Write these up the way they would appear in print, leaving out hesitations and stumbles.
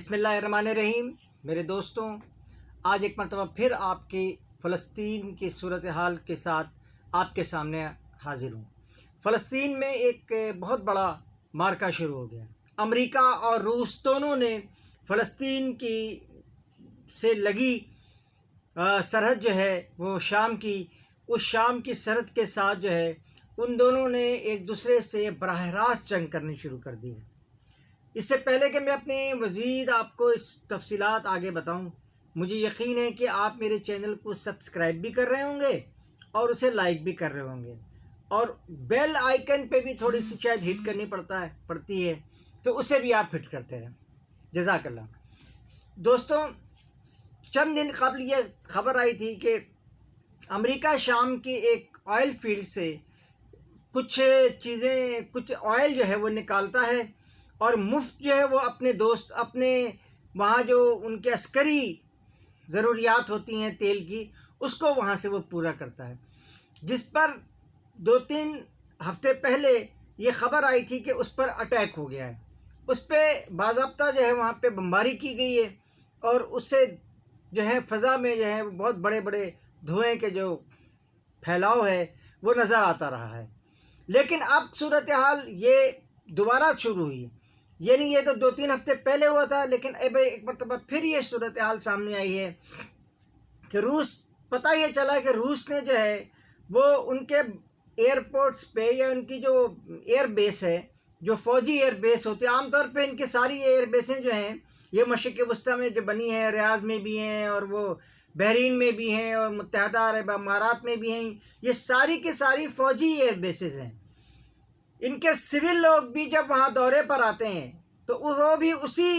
بسم اللہ الرحمن الرحیم۔ میرے دوستوں، آج ایک مرتبہ پھر آپ کی فلسطین کی صورتحال کے ساتھ آپ کے سامنے حاضر ہوں۔ فلسطین میں ایک بہت بڑا معرکہ شروع ہو گیا۔ امریکہ اور روس دونوں نے فلسطین کی سے لگی سرحد جو ہے وہ شام کی، اس شام کی سرحد کے ساتھ جو ہے ان دونوں نے ایک دوسرے سے براہ راست جنگ کرنی شروع کر دی ہے۔ اس سے پہلے کہ میں اپنے مزید آپ کو اس تفصیلات آگے بتاؤں، مجھے یقین ہے کہ آپ میرے چینل کو سبسکرائب بھی کر رہے ہوں گے اور اسے لائک بھی کر رہے ہوں گے، اور بیل آئیکن پہ بھی تھوڑی سی شاید ہٹ کرنی پڑتی ہے، تو اسے بھی آپ ہٹ کرتے رہیں۔ جزاک اللہ۔ دوستوں، چند دن قبل یہ خبر آئی تھی کہ امریکہ شام کی ایک آئل فیلڈ سے کچھ آئل جو ہے وہ نکالتا ہے اور مفت جو ہے وہ اپنے وہاں جو ان کے عسکری ضروریات ہوتی ہیں تیل کی، اس کو وہاں سے وہ پورا کرتا ہے، جس پر 2-3 ہفتے پہلے یہ خبر آئی تھی کہ اس پر اٹیک ہو گیا ہے۔ اس پہ باضابطہ جو ہے وہاں پہ بمباری کی گئی ہے، اور اس سے جو ہے فضا میں جو ہے بہت بڑے بڑے دھوئیں کے جو پھیلاؤ ہے وہ نظر آتا رہا ہے۔ لیکن اب صورتحال یہ دوبارہ شروع ہوئی، یعنی یہ تو 2-3 ہفتے پہلے ہوا تھا، لیکن اب ایک مرتبہ پھر یہ صورتحال سامنے آئی ہے کہ پتہ یہ چلا کہ روس نے جو ہے وہ ان کے ایئرپورٹس پہ، یا ان کی جو ایئر بیس ہے، جو فوجی ایئر بیس ہوتے ہیں، عام طور پہ ان کے ساری ایئر بیسیں جو ہیں یہ مشرق وسطیٰ میں جو بنی ہیں، ریاض میں بھی ہیں، اور وہ بحرین میں بھی ہیں، اور متحدہ عرب امارات میں بھی ہیں، یہ ساری کی ساری فوجی ایئر بیسز ہیں۔ ان کے سول لوگ بھی جب وہاں دورے پر آتے ہیں تو وہ بھی اسی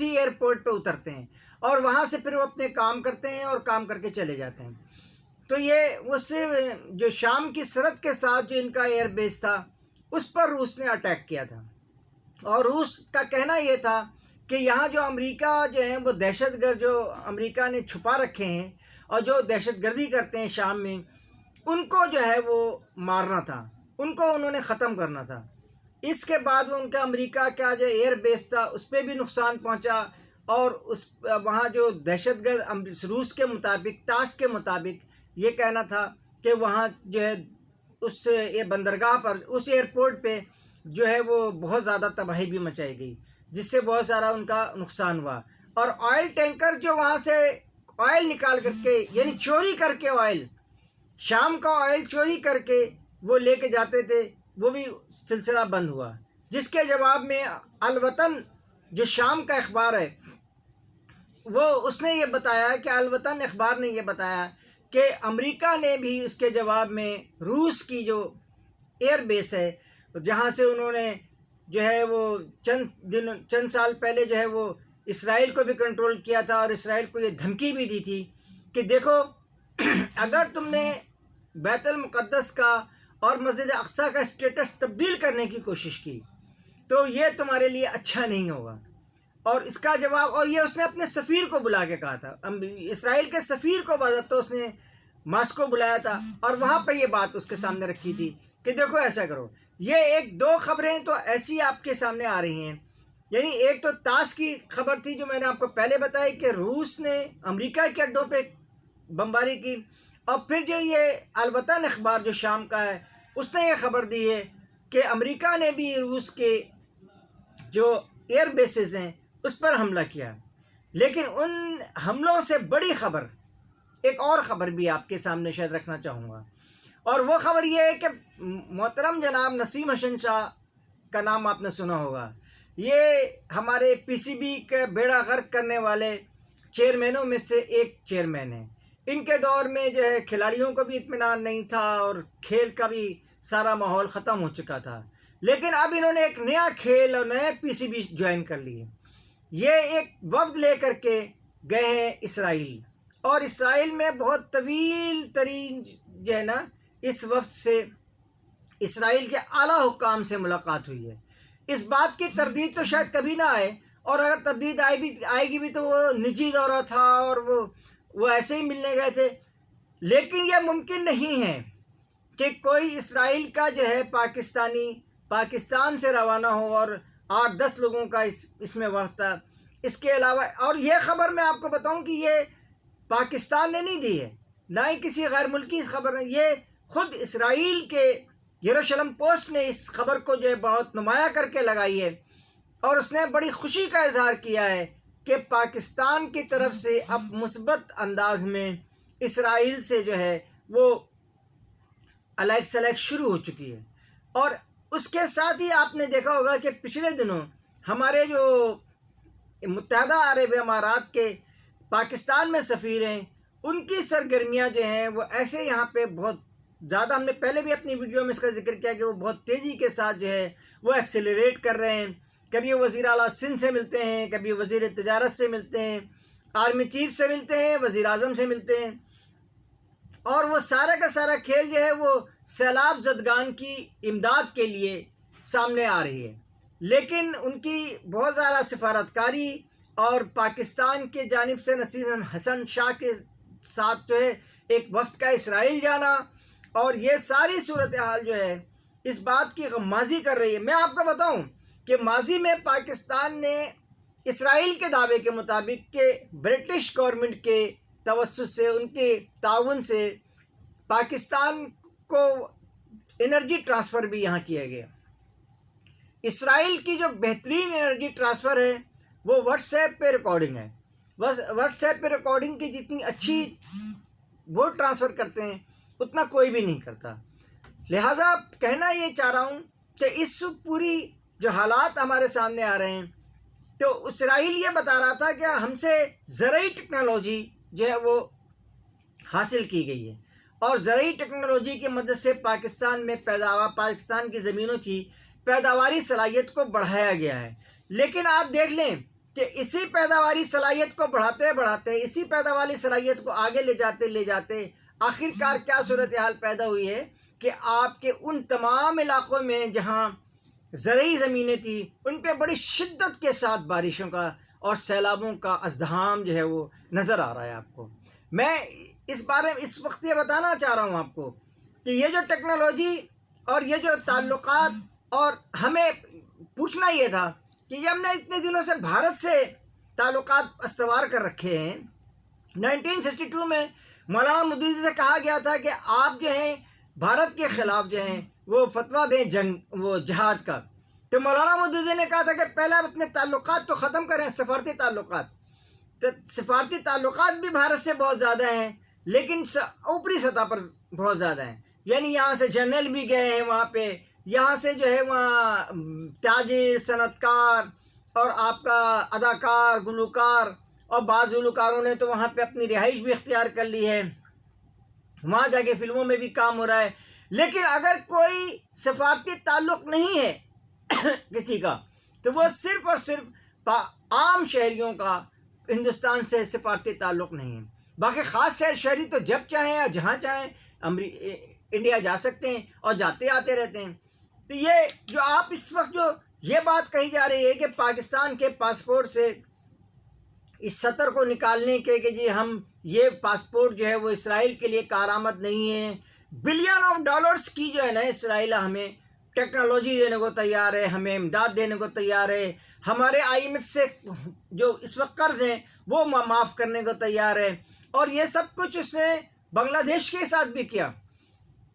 ایئرپورٹ پہ اترتے ہیں، اور وہاں سے پھر وہ اپنے کام کرتے ہیں اور کام کر کے چلے جاتے ہیں۔ تو یہ اس جو شام کی سرحد کے ساتھ جو ان کا ایئر بیس تھا، اس پر روس نے اٹیک کیا تھا، اور روس کا کہنا یہ تھا کہ یہاں جو امریکہ جو ہیں وہ دہشت گرد جو امریکہ نے چھپا رکھے ہیں اور جو دہشت گردی کرتے ہیں شام میں، ان کو جو ہے وہ مارنا تھا، ان کو انہوں نے ختم کرنا تھا۔ اس کے بعد ان کا امریکہ کا جو ایئر بیس تھا اس پہ بھی نقصان پہنچا، اور وہاں جو دہشت گرد روس کے مطابق، ٹاس کے مطابق یہ کہنا تھا کہ وہاں جو ہے اس بندرگاہ پر، اس ایئرپورٹ پہ جو ہے وہ بہت زیادہ تباہی بھی مچائی گئی، جس سے بہت سارا ان کا نقصان ہوا۔ اور آئل ٹینکر جو وہاں سے آئل نکال کر کے، یعنی چوری کر کے آئل، شام کا آئل چوری کر کے وہ لے کے جاتے تھے، وہ بھی سلسلہ بند ہوا، جس کے جواب میں الوطن جو شام کا اخبار ہے اس نے یہ بتایا کہ الوطن اخبار نے یہ بتایا کہ امریکہ نے بھی اس کے جواب میں روس کی جو ایئر بیس ہے، جہاں سے انہوں نے جو ہے وہ چند سال پہلے جو ہے وہ اسرائیل کو بھی کنٹرول کیا تھا، اور اسرائیل کو یہ دھمکی بھی دی تھی کہ دیکھو اگر تم نے بیت المقدس کا اور مسجد اقصیٰ کا اسٹیٹس تبدیل کرنے کی کوشش کی تو یہ تمہارے لیے اچھا نہیں ہوگا۔ اور اس کا جواب، اور یہ اس نے اپنے سفیر کو بلا کے کہا تھا، اسرائیل کے سفیر کو باضابطہ اس نے ماسکو بلایا تھا، اور وہاں پہ یہ بات اس کے سامنے رکھی تھی کہ دیکھو ایسا کرو۔ یہ 1-2 خبریں تو ایسی آپ کے سامنے آ رہی ہیں، یعنی ایک تو تاس کی خبر تھی جو میں نے آپ کو پہلے بتائی کہ روس نے امریکہ کے اڈوں پہ بمباری کی، اور پھر جو یہ الوطن اخبار جو شام کا ہے اس نے یہ خبر دی ہے کہ امریکہ نے بھی روس کے جو ایئر بیسز ہیں اس پر حملہ کیا۔ لیکن ان حملوں سے بڑی خبر، ایک اور خبر بھی آپ کے سامنے شاید رکھنا چاہوں گا، اور وہ خبر یہ ہے کہ محترم جناب نسیم حسن شاہ کا نام آپ نے سنا ہوگا۔ یہ ہمارے PCB کے بیڑا غرق کرنے والے چیئرمینوں میں سے ایک چیئرمین ہیں۔ ان کے دور میں جو ہے کھلاڑیوں کو بھی اطمینان نہیں تھا، اور کھیل کا بھی سارا ماحول ختم ہو چکا تھا، لیکن اب انہوں نے ایک نیا کھیل اور نئے PCB جوائن کر لیے۔ یہ ایک وفد لے کر کے گئے ہیں اسرائیل، اور اسرائیل میں بہت طویل ترین جو ہے نا اس وفد سے اسرائیل کے اعلیٰ حکام سے ملاقات ہوئی ہے۔ اس بات کی تردید تو شاید کبھی نہ آئے، اور اگر تردید آئے گی بھی تو وہ نجی دورہ تھا، اور وہ ایسے ہی ملنے گئے تھے۔ لیکن یہ ممکن نہیں ہے کہ کوئی اسرائیل کا جو ہے پاکستانی پاکستان سے روانہ ہو اور 8-10 لوگوں کا اس میں وقت تھا۔ اس کے علاوہ اور یہ خبر میں آپ کو بتاؤں کہ یہ پاکستان نے نہیں دی ہے، نہ ہی کسی غیر ملکی خبر نے، یہ خود اسرائیل کے یروشلم پوسٹ نے اس خبر کو جو ہے بہت نمایاں کر کے لگائی ہے، اور اس نے بڑی خوشی کا اظہار کیا ہے کہ پاکستان کی طرف سے اب مثبت انداز میں اسرائیل سے جو ہے وہ علیحدہ سلیح شروع ہو چکی ہے۔ اور اس کے ساتھ ہی آپ نے دیکھا ہوگا کہ پچھلے دنوں ہمارے جو متحدہ عرب امارات کے پاکستان میں سفیر ہیں، ان کی سرگرمیاں جو ہیں وہ ایسے یہاں پہ بہت زیادہ، ہم نے پہلے بھی اپنی ویڈیو میں اس کا ذکر کیا کہ وہ بہت تیزی کے ساتھ جو ہے وہ ایکسیلریٹ کر رہے ہیں۔ کبھی وزیر اعلیٰ سندھ سے ملتے ہیں، کبھی وزیر تجارت سے ملتے ہیں، آرمی چیف سے ملتے ہیں، وزیر اعظم سے ملتے ہیں، اور وہ سارا کا سارا کھیل جو ہے وہ سیلاب زدگان کی امداد کے لیے سامنے آ رہی ہے۔ لیکن ان کی بہت زیادہ سفارتکاری اور پاکستان کے جانب سے نصیر حسن شاہ کے ساتھ جو ہے ایک وفد کا اسرائیل جانا، اور یہ ساری صورتحال جو ہے اس بات کی غمازی کر رہی ہے۔ میں آپ کو بتاؤں کہ ماضی میں پاکستان نے اسرائیل کے دعوے کے مطابق کہ برٹش گورنمنٹ کے توسط سے، ان کے تعاون سے پاکستان کو انرجی ٹرانسفر بھی یہاں کیا گیا۔ اسرائیل کی جو بہترین انرجی ٹرانسفر ہے وہ واٹس ایپ پہ ریکارڈنگ ہے۔ واٹس ایپ پہ ریکارڈنگ کی جتنی اچھی وہ ٹرانسفر کرتے ہیں اتنا کوئی بھی نہیں کرتا۔ لہٰذا کہنا یہ چاہ رہا ہوں کہ اس پوری جو حالات ہمارے سامنے آ رہے ہیں، تو اسرائیل یہ بتا رہا تھا کہ ہم سے زرعی ٹیکنالوجی جو ہے وہ حاصل کی گئی ہے، اور زرعی ٹیکنالوجی کی مدد سے پاکستان میں پاکستان کی زمینوں کی پیداواری صلاحیت کو بڑھایا گیا ہے۔ لیکن آپ دیکھ لیں کہ اسی پیداواری صلاحیت کو بڑھاتے بڑھاتے، اسی پیداواری صلاحیت کو آگے لے جاتے آخر کار کیا صورتحال پیدا ہوئی ہے کہ آپ کے ان تمام علاقوں میں جہاں زرعی زمینیں تھیں ان پہ بڑی شدت کے ساتھ بارشوں کا اور سیلابوں کا ازدحام جو ہے وہ نظر آ رہا ہے آپ کو۔ میں اس بارے میں اس وقت یہ بتانا چاہ رہا ہوں آپ کو کہ یہ جو ٹیکنالوجی اور یہ جو تعلقات، اور ہمیں پوچھنا یہ تھا کہ یہ ہم نے اتنے دنوں سے بھارت سے تعلقات استوار کر رکھے ہیں۔ 1962 میں مولانا مودودی سے کہا گیا تھا کہ آپ جو ہیں بھارت کے خلاف جو ہیں وہ فتویٰ دیں جہاد کا، تو مولانا مودودی نے کہا تھا کہ پہلے آپ اپنے تعلقات تو ختم کریں، سفارتی تعلقات۔ تو سفارتی تعلقات بھی بھارت سے بہت زیادہ ہیں، لیکن اوپری سطح پر بہت زیادہ ہیں، یعنی یہاں سے جنرل بھی گئے ہیں وہاں پہ، یہاں سے جو ہے وہاں تاجر، صنعت کار اور آپ کا اداکار، گلوکار، اور بعض گلوکاروں نے تو وہاں پہ اپنی رہائش بھی اختیار کر لی ہے، وہاں جا کے فلموں میں بھی کام ہو رہا ہے۔ لیکن اگر کوئی سفارتی تعلق نہیں ہے کسی کا، تو وہ صرف اور صرف عام شہریوں کا ہندوستان سے سفارتی تعلق نہیں ہے۔ باقی خاص شہری تو جب چاہیں یا جہاں چاہیں انڈیا جا سکتے ہیں اور جاتے آتے رہتے ہیں۔ تو یہ جو آپ اس وقت جو یہ بات کہی جا رہی ہے کہ پاکستان کے پاسپورٹ سے اس سطر کو نکالنے کے کہ جی ہم یہ پاسپورٹ جو ہے وہ اسرائیل کے لیے کارآمد نہیں ہے، بلین آف ڈالرز کی جو ہے نا اسرائیل ہمیں ٹیکنالوجی دینے کو تیار ہے، ہمیں امداد دینے کو تیار ہے، ہمارے IMF سے جو اس وقت قرض ہیں وہ معاف کرنے کو تیار ہے، اور یہ سب کچھ اس نے بنگلہ دیش کے ساتھ بھی کیا،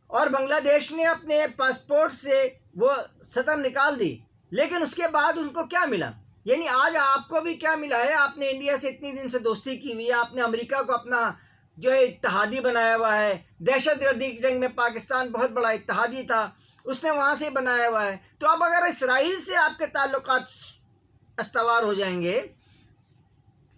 اور بنگلہ دیش نے اپنے پاسپورٹ سے وہ سطر نکال دی۔ لیکن اس کے بعد ان کو کیا ملا؟ یعنی آج آپ کو بھی کیا ملا ہے؟ آپ نے انڈیا سے اتنی دن سے دوستی کی ہوئی ہے، آپ نے امریکہ کو اپنا جو ہے اتحادی بنایا ہوا ہے، دہشت گردی کی جنگ میں پاکستان بہت بڑا اتحادی تھا، اس نے وہاں سے بنایا ہوا ہے۔ تو اب اگر اسرائیل سے آپ کے تعلقات استوار ہو جائیں گے،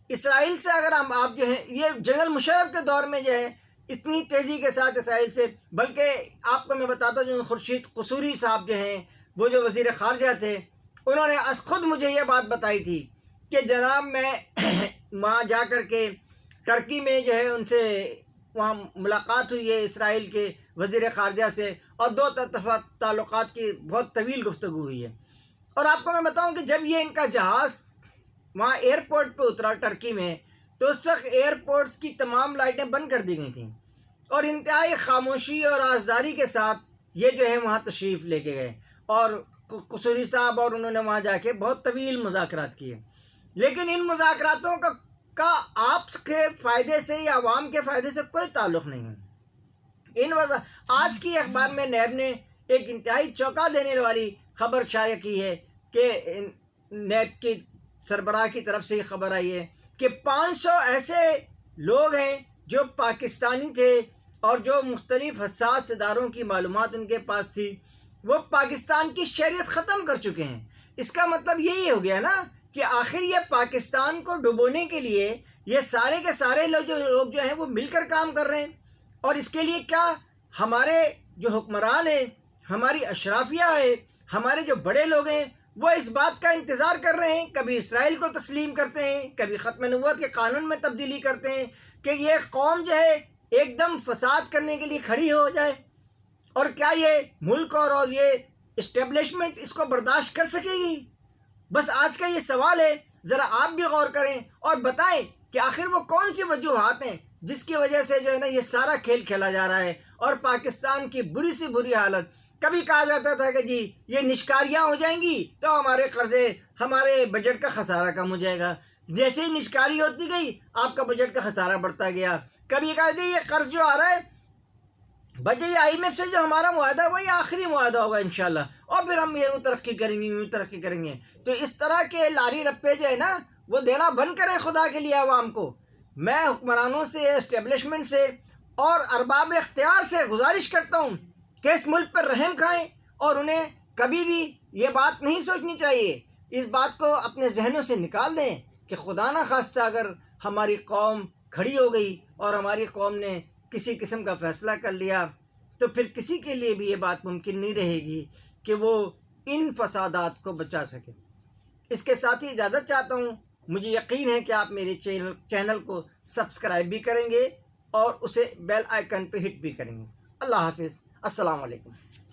اسرائیل سے اگر آپ جو ہیں یہ جنرل مشرف کے دور میں جو ہے اتنی تیزی کے ساتھ اسرائیل سے، بلکہ آپ کو میں بتاتا ہوں خورشید قصوری صاحب جو ہیں وہ جو وزیر خارجہ تھے، انہوں نے خود مجھے یہ بات بتائی تھی کہ جناب میں وہاں جا کر کے ٹرکی میں جو ہے ان سے وہاں ملاقات ہوئی ہے اسرائیل کے وزیر خارجہ سے، اور 2 طرفہ تعلقات کی بہت طویل گفتگو ہوئی ہے۔ اور آپ کو میں بتاؤں کہ جب یہ ان کا جہاز وہاں ایئرپورٹ پہ اترا ٹرکی میں، تو اس وقت ایئرپورٹس کی تمام لائٹیں بند کر دی گئی تھیں، اور انتہائی خاموشی اور رازداری کے ساتھ یہ جو ہے وہاں تشریف لے کے گئے، اور قصوری صاحب اور انہوں نے وہاں جا کے بہت طویل مذاکرات کیے، لیکن ان مذاکراتوں کا آپ کے فائدے سے یا عوام کے فائدے سے کوئی تعلق نہیں ہے۔ آج کی اخبار میں نیب نے ایک انتہائی چونکا دینے والی خبر شائع کی ہے کہ نیب کی سربراہ کی طرف سے یہ خبر آئی ہے کہ 500 ایسے لوگ ہیں جو پاکستانی تھے اور جو مختلف حساس اداروں کی معلومات ان کے پاس تھی، وہ پاکستان کی شہریت ختم کر چکے ہیں۔ اس کا مطلب یہی ہو گیا نا کہ آخر یہ پاکستان کو ڈبونے کے لیے یہ سارے کے سارے لوگ جو ہیں وہ مل کر کام کر رہے ہیں، اور اس کے لیے کیا ہمارے جو حکمران ہیں، ہماری اشرافیہ ہے، ہمارے جو بڑے لوگ ہیں، وہ اس بات کا انتظار کر رہے ہیں، کبھی اسرائیل کو تسلیم کرتے ہیں، کبھی ختم نبوت کے قانون میں تبدیلی کرتے ہیں کہ یہ قوم جو ہے ایک دم فساد کرنے کے لیے کھڑی ہو جائے، اور کیا یہ ملک اور یہ اسٹیبلشمنٹ اس کو برداشت کر سکے گی؟ بس آج کا یہ سوال ہے، ذرا آپ بھی غور کریں اور بتائیں کہ آخر وہ کون سی وجوہات ہیں جس کی وجہ سے جو ہے نا یہ سارا کھیل کھیلا جا رہا ہے، اور پاکستان کی بری سے بری حالت۔ کبھی کہا جاتا تھا کہ جی یہ نشکاریاں ہو جائیں گی تو ہمارے قرضے، ہمارے بجٹ کا خسارہ کم ہو جائے گا، جیسے ہی نشکاری ہوتی گئی آپ کا بجٹ کا خسارہ بڑھتا گیا۔ کبھی کہا تھا یہ قرض جو آ رہا ہے بجے یہ IMF سے جو ہمارا معاہدہ ہے وہ یہ آخری معاہدہ ہوگا انشاءاللہ، اور پھر ہم یوں ترقی کریں گے، یوں ترقی کریں گے۔ تو اس طرح کے لاری رپے جو ہے نا وہ دینا بند کریں خدا کے لیے عوام کو۔ میں حکمرانوں سے، اسٹیبلشمنٹ سے اور ارباب اختیار سے گزارش کرتا ہوں کہ اس ملک پر رحم کھائیں، اور انہیں کبھی بھی یہ بات نہیں سوچنی چاہیے، اس بات کو اپنے ذہنوں سے نکال دیں کہ خدا نہ خواستہ اگر ہماری قوم کھڑی ہو گئی اور ہماری قوم نے کسی قسم کا فیصلہ کر لیا تو پھر کسی کے لیے بھی یہ بات ممکن نہیں رہے گی کہ وہ ان فسادات کو بچا سکے۔ اس کے ساتھ ہی اجازت چاہتا ہوں، مجھے یقین ہے کہ آپ میرے چینل کو سبسکرائب بھی کریں گے اور اسے بیل آئیکن پہ ہٹ بھی کریں گے۔ اللہ حافظ، السلام علیکم۔